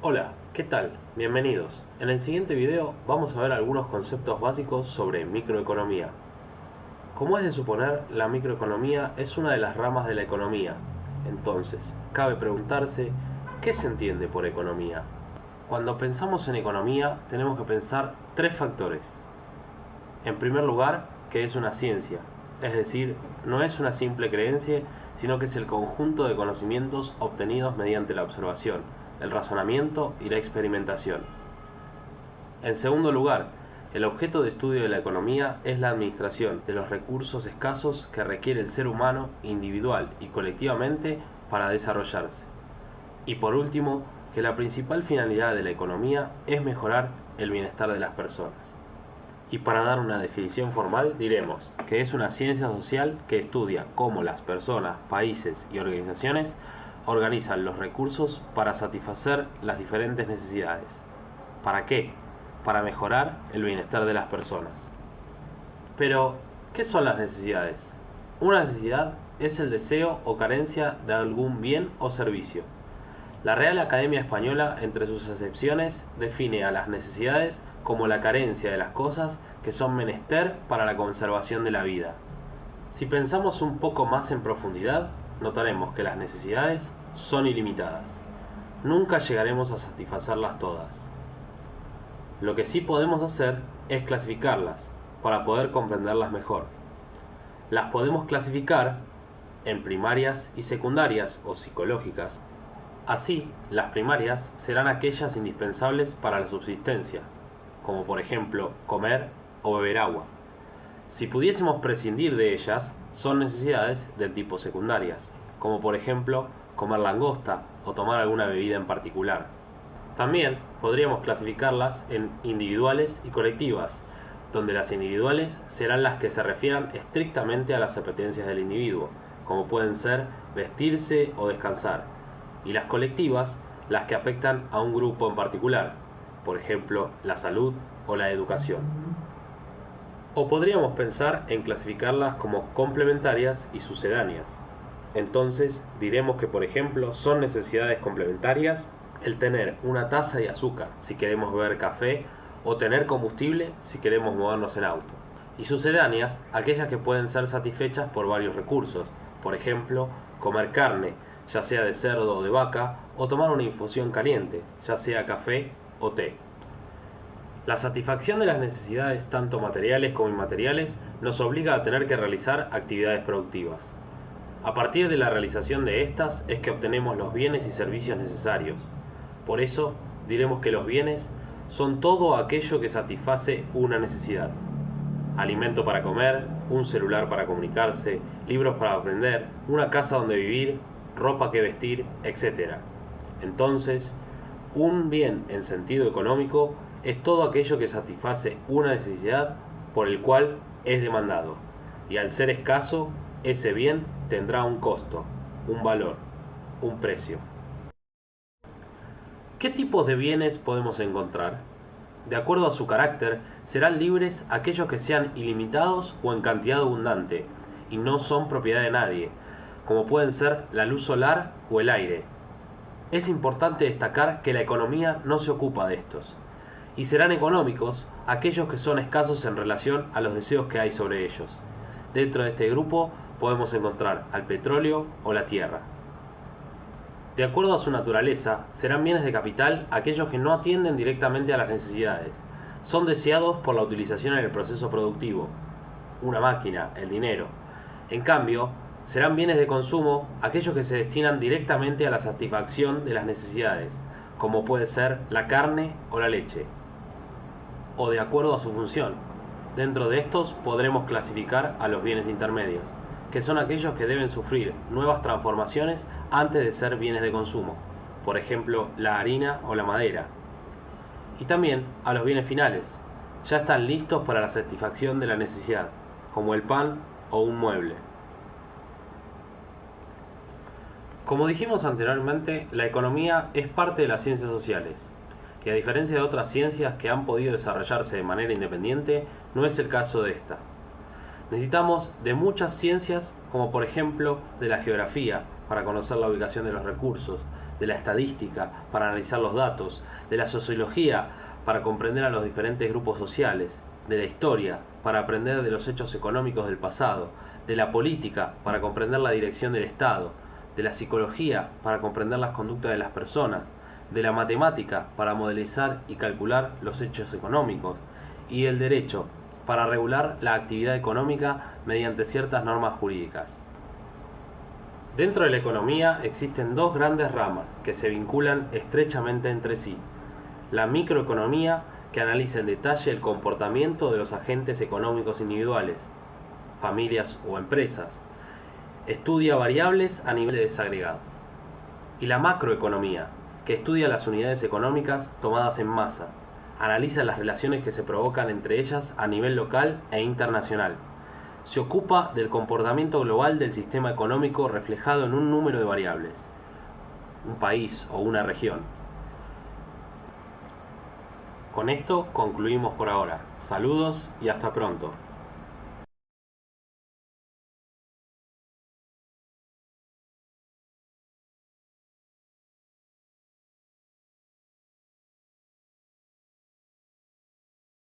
Hola, ¿qué tal? Bienvenidos. En el siguiente video vamos a ver algunos conceptos básicos sobre microeconomía. Como es de suponer, la microeconomía es una de las ramas de la economía. Entonces, cabe preguntarse, ¿qué se entiende por economía? Cuando pensamos en economía, tenemos que pensar tres factores. En primer lugar, que es una ciencia, es decir, no es una simple creencia, sino que es el conjunto de conocimientos obtenidos mediante la observación, el razonamiento y la experimentación. En segundo lugar, el objeto de estudio de la economía es la administración de los recursos escasos que requiere el ser humano individual y colectivamente para desarrollarse. Y por último, que la principal finalidad de la economía es mejorar el bienestar de las personas. Y para dar una definición formal diremos que es una ciencia social que estudia cómo las personas, países y organizaciones organizan los recursos para satisfacer las diferentes necesidades. ¿Para qué? Para mejorar el bienestar de las personas. Pero, ¿qué son las necesidades? Una necesidad es el deseo o carencia de algún bien o servicio. La Real Academia Española, entre sus acepciones, define a las necesidades como la carencia de las cosas que son menester para la conservación de la vida. Si pensamos un poco más en profundidad, notaremos que las necesidades son ilimitadas. Nunca llegaremos a satisfacerlas todas. Lo que sí podemos hacer es clasificarlas para poder comprenderlas mejor. Las podemos clasificar en primarias y secundarias o psicológicas. Así, las primarias serán aquellas indispensables para la subsistencia, como por ejemplo comer o beber agua. Si pudiésemos prescindir de ellas, son necesidades del tipo secundarias, como por ejemplo comer langosta o tomar alguna bebida en particular. También podríamos clasificarlas en individuales y colectivas, donde las individuales serán las que se refieran estrictamente a las apetencias del individuo, como pueden ser vestirse o descansar, y las colectivas las que afectan a un grupo en particular, por ejemplo la salud o la educación. O podríamos pensar en clasificarlas como complementarias y sucedáneas. Entonces diremos que por ejemplo son necesidades complementarias el tener una taza de azúcar si queremos beber café o tener combustible si queremos movernos en auto. Y sucedáneas aquellas que pueden ser satisfechas por varios recursos, por ejemplo comer carne, ya sea de cerdo o de vaca, o tomar una infusión caliente, ya sea café o té. La satisfacción de las necesidades tanto materiales como inmateriales nos obliga a tener que realizar actividades productivas. A partir de la realización de estas es que obtenemos los bienes y servicios necesarios. Por eso diremos que los bienes son todo aquello que satisface una necesidad. Alimento para comer, un celular para comunicarse, libros para aprender, una casa donde vivir, ropa que vestir, etc. Entonces, un bien en sentido económico es todo aquello que satisface una necesidad por el cual es demandado, y al ser escaso, ese bien tendrá un costo, un valor, un precio. ¿Qué tipos de bienes podemos encontrar? De acuerdo a su carácter, serán libres aquellos que sean ilimitados o en cantidad abundante, y no son propiedad de nadie, como pueden ser la luz solar o el aire. Es importante destacar que la economía no se ocupa de estos, y serán económicos aquellos que son escasos en relación a los deseos que hay sobre ellos. Dentro de este grupo podemos encontrar al petróleo o la tierra. De acuerdo a su naturaleza, serán bienes de capital aquellos que no atienden directamente a las necesidades. Son deseados por la utilización en el proceso productivo, una máquina, el dinero. En cambio, serán bienes de consumo aquellos que se destinan directamente a la satisfacción de las necesidades, como puede ser la carne o la leche, o de acuerdo a su función. Dentro de estos podremos clasificar a los bienes intermedios, que son aquellos que deben sufrir nuevas transformaciones antes de ser bienes de consumo, por ejemplo la harina o la madera. Y también a los bienes finales, ya están listos para la satisfacción de la necesidad, como el pan o un mueble. Como dijimos anteriormente, la economía es parte de las ciencias sociales, y a diferencia de otras ciencias que han podido desarrollarse de manera independiente, no es el caso de esta. Necesitamos de muchas ciencias, como por ejemplo de la geografía, para conocer la ubicación de los recursos, de la estadística para analizar los datos, de la sociología para comprender a los diferentes grupos sociales, de la historia para aprender de los hechos económicos del pasado, de la política para comprender la dirección del Estado, de la psicología para comprender las conductas de las personas, de la matemática para modelizar y calcular los hechos económicos, y del derecho para regular la actividad económica mediante ciertas normas jurídicas. Dentro de la economía existen dos grandes ramas que se vinculan estrechamente entre sí. La microeconomía, que analiza en detalle el comportamiento de los agentes económicos individuales, familias o empresas, estudia variables a nivel desagregado. Y la macroeconomía, que estudia las unidades económicas tomadas en masa, analiza las relaciones que se provocan entre ellas a nivel local e internacional. Se ocupa del comportamiento global del sistema económico reflejado en un número de variables, un país o una región. Con esto concluimos por ahora. Saludos y hasta pronto.